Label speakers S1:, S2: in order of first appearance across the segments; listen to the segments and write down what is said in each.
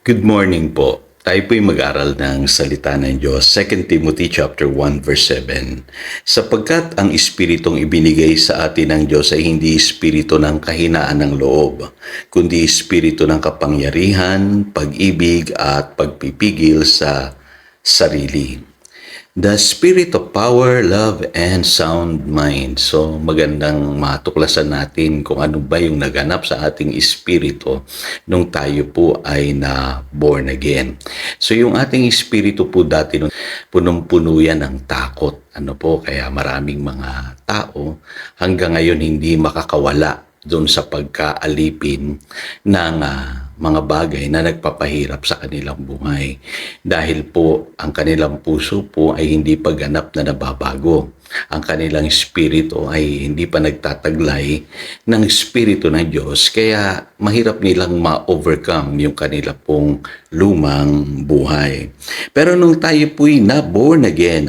S1: Good morning po. Tayo po'y mag-aral ng salita ng Diyos. 2 Timothy chapter 1 verse 7. Sapagkat ang espiritong ibinigay sa atin ng Diyos ay hindi espiritu ng kahinaan ng loob, kundi espiritu ng kapangyarihan, pag-ibig at pagpipigil sa sarili. The spirit of power, love, and sound mind. So, magandang matuklasan natin kung ano ba yung naganap sa ating espiritu nung tayo po ay na born again. So, yung ating espiritu po dati, punong-puno yan ng takot. Kaya maraming mga tao hanggang ngayon hindi makakawala doon sa pagkaalipin ng mga bagay na nagpapahirap sa kanilang buhay. Dahil po, ang kanilang puso po ay hindi pa ganap na nababago. Ang kanilang espiritu ay hindi pa nagtataglay ng espiritu ng Diyos, kaya mahirap nilang ma-overcome yung kanila pong lumang buhay. Pero nung tayo po'y na-born again,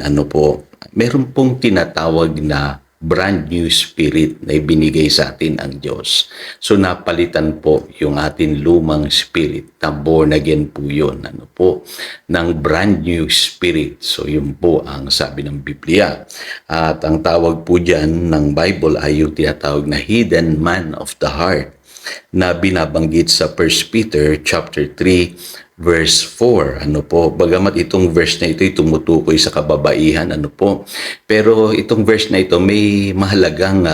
S1: meron pong tinatawag na brand new spirit na ibinigay sa atin ang Diyos. So napalitan po yung atin lumang spirit, na born again po yun, ng brand new spirit. So yun po ang sabi ng Biblia. At ang tawag po dyan ng Bible ay yung tinatawag na hidden man of the heart, na binabanggit sa 1 Peter chapter 3 verse 4. Bagamat itong verse na ito ay tumutukoy sa kababaihan, pero itong verse na ito may mahalagang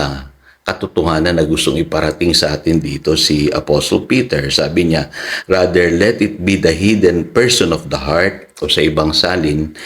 S1: katotohanan na gustong iparating sa atin dito si Apostle Peter. Sabi niya, rather let it be the hidden person of the heart, o sa ibang salin,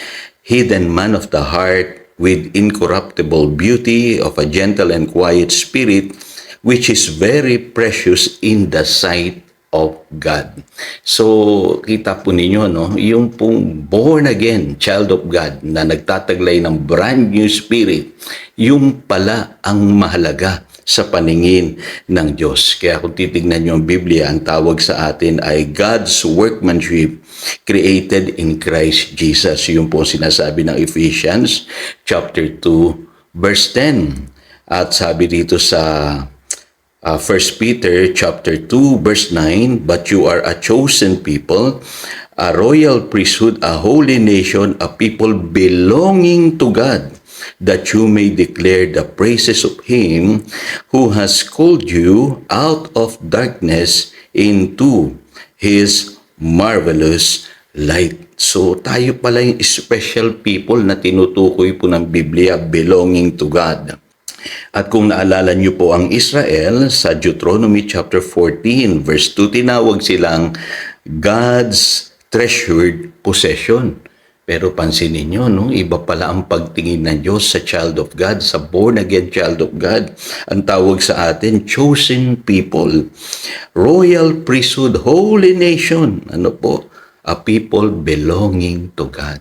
S1: hidden man of the heart with incorruptible beauty of a gentle and quiet spirit, which is very precious in the sight of God. So, kita po ninyo, yung pong born again child of God na nagtataglay ng brand new spirit, yung pala ang mahalaga sa paningin ng Diyos. Kaya kung titignan nyo ang Biblia, ang tawag sa atin ay God's workmanship created in Christ Jesus. Yung po sinasabi ng Ephesians chapter 2 verse 10. At sabi dito sa 1 Peter chapter 2 verse 9, but you are a chosen people, a royal priesthood, a holy nation, a people belonging to God, that you may declare the praises of Him who has called you out of darkness into His marvelous light. So tayo pala yung special people na tinutukoy po ng Biblia, belonging to God. At kung naalala niyo po ang Israel, sa Deuteronomy chapter 14 verse 2, tinawag silang God's treasured possession. Pero pansinin niyo, iba pala ang pagtingin ng Diyos sa child of God, sa born again child of God. Ang tawag sa atin, chosen people, royal priesthood, holy nation. A people belonging to God.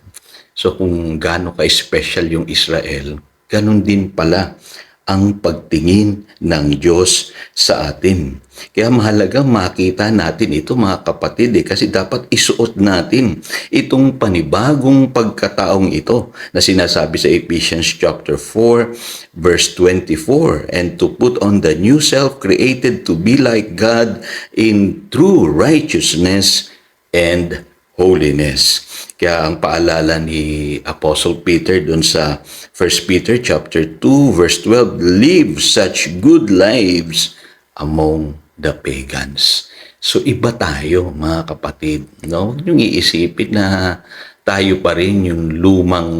S1: So kung gaano ka-special yung Israel, ganun din pala ang pagtingin ng Diyos sa atin. Kaya mahalaga makita natin ito, mga kapatid, kasi dapat isuot natin itong panibagong pagkataong ito na sinasabi sa Ephesians chapter 4 verse 24, and to put on the new self created to be like God in true righteousness and holiness. Kaya ang paalala ni Apostle Peter doon sa 1 Peter chapter 2 verse 12, live such good lives among the pagans. So iba tayo, mga kapatid. Huwag niyong iisipin na tayo pa rin yung lumang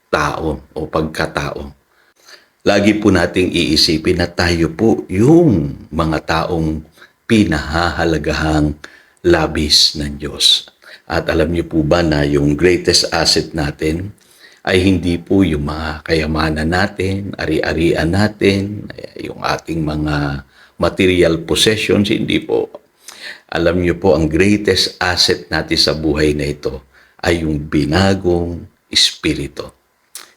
S1: tao o pagkatao. Lagi po nating iisipin na tayo po yung mga taong pinahahalagahang labis ng Diyos. At alam niyo po ba na yung greatest asset natin ay hindi po yung mga kayamanan natin, ari-arian natin, yung ating mga material possessions, hindi po. Alam niyo po, ang greatest asset natin sa buhay na ito ay yung binagong espiritu,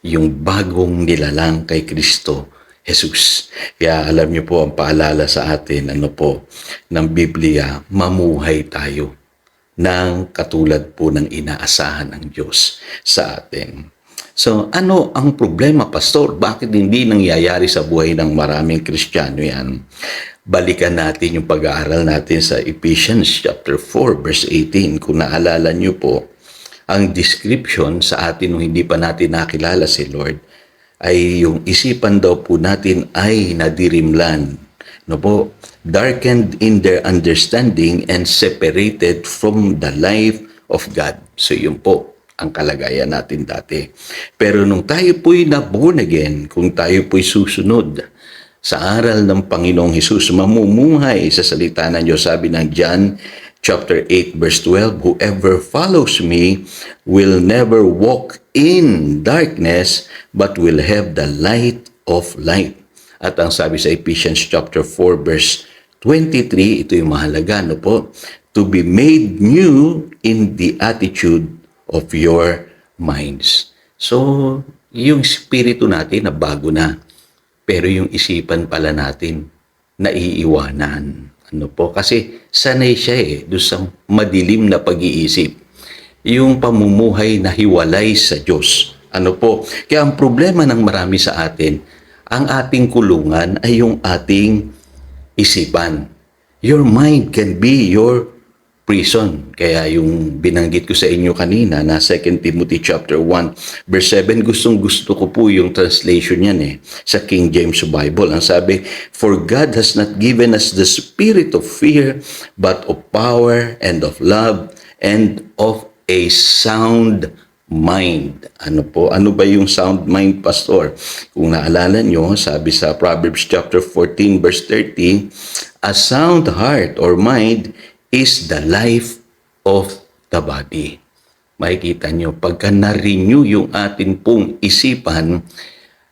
S1: yung bagong nilalang kay Kristo Jesus. Kaya alam niyo po, ang paalala sa atin, ng Biblia, mamuhay tayo ng katulad po ng inaasahan ng Diyos sa atin. So, ano ang problema, Pastor? Bakit hindi nangyayari sa buhay ng maraming Kristiyano yan? balikan natin yung pag-aaral natin sa Ephesians chapter 4 verse 18. Kung naalala nyo po, ang description sa atin nung hindi pa natin nakilala si Lord ay yung isipan daw po natin ay nadirimlan. No po, darkened in their understanding and separated from the life of God. So yun po ang kalagayan natin dati. Pero nung tayo po'y na-born again, kung tayo po'y susunod sa aral ng Panginoong Hesus, mamumuhay sa salita ng Diyos, sabi ng John chapter 8 verse 12, whoever follows me will never walk in darkness but will have the light of light. At ang sabi sa Ephesians chapter 4 verse 23, ito yung mahalaga, no po? To be made new in the attitude of your minds. So, yung spirito natin na bago na, pero yung isipan pala natin naiiwanan. Ano po? Kasi sanay siya doon sa madilim na pag-iisip. Yung pamumuhay na hiwalay sa Diyos. Ano po? Kaya ang problema ng marami sa atin, ang ating kulungan ay yung ating isipan. Your mind can be your prison. Kaya yung binanggit ko sa inyo kanina na 2 Timothy chapter 1 verse 7, gustong-gusto ko po yung translation niyan sa King James Bible. Ang sabi, for God has not given us the spirit of fear, but of power and of love and of a sound mind. Ano po? Ano ba yung sound mind, Pastor? Kung naalala nyo, sabi sa Proverbs chapter 14 verse 30, a sound heart or mind is the life of the body. Makikita nyo, pagka na-renew yung atin pong isipan,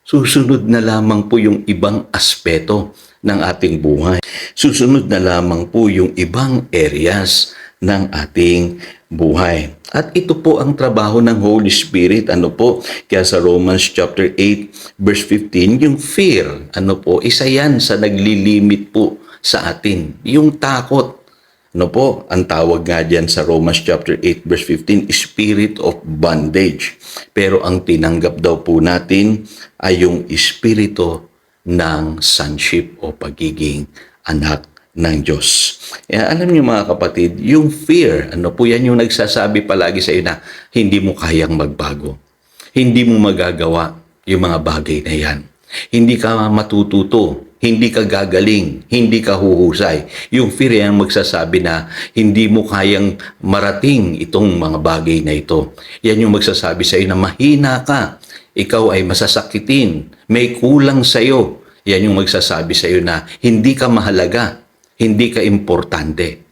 S1: susunod na lamang po yung ibang aspeto ng ating buhay. Susunod na lamang po yung ibang areas ng ating buhay. At ito po ang trabaho ng Holy Spirit. Ano po? Kaya sa Romans chapter 8 verse 15, yung fear, ano po, isa yan sa naglilimit po sa atin. Yung takot. Ano po? Ang tawag nga dyan sa Romans chapter 8 verse 15, spirit of bondage. Pero ang tinanggap daw po natin ay yung espiritu ng sonship o pagiging anak ng Diyos. Kaya alam niyo mga kapatid, yung fear, ano po yan yung nagsasabi palagi sa iyo na hindi mo kayang magbago. Hindi mo magagawa yung mga bagay na yan. Hindi ka matututo, hindi ka gagaling, hindi ka huhusay. Yung fear yan magsasabi na hindi mo kayang marating itong mga bagay na ito. Yan yung magsasabi sa iyo na mahina ka, ikaw ay masasakitin, may kulang sa iyo. Yan yung magsasabi sa iyo na hindi ka mahalaga, hindi ka importante.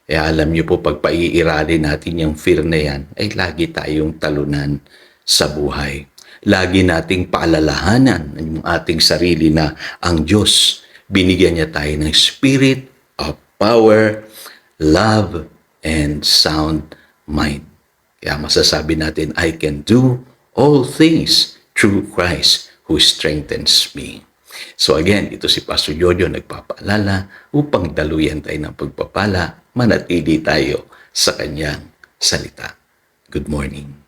S1: Alam niyo po, pag paiiralin natin yung fear na yan, ay lagi tayong talunan sa buhay. Lagi nating paalalahanan yung ating sarili na ang Diyos, binigyan niya tayo ng spirit of power, love, and sound mind. Kaya masasabi natin, I can do all things through Christ who strengthens me. So again, ito si Pastor Jojo nagpapaalala upang daluyan tayo ng pagpapala, manatili tayo sa kanyang salita. Good morning.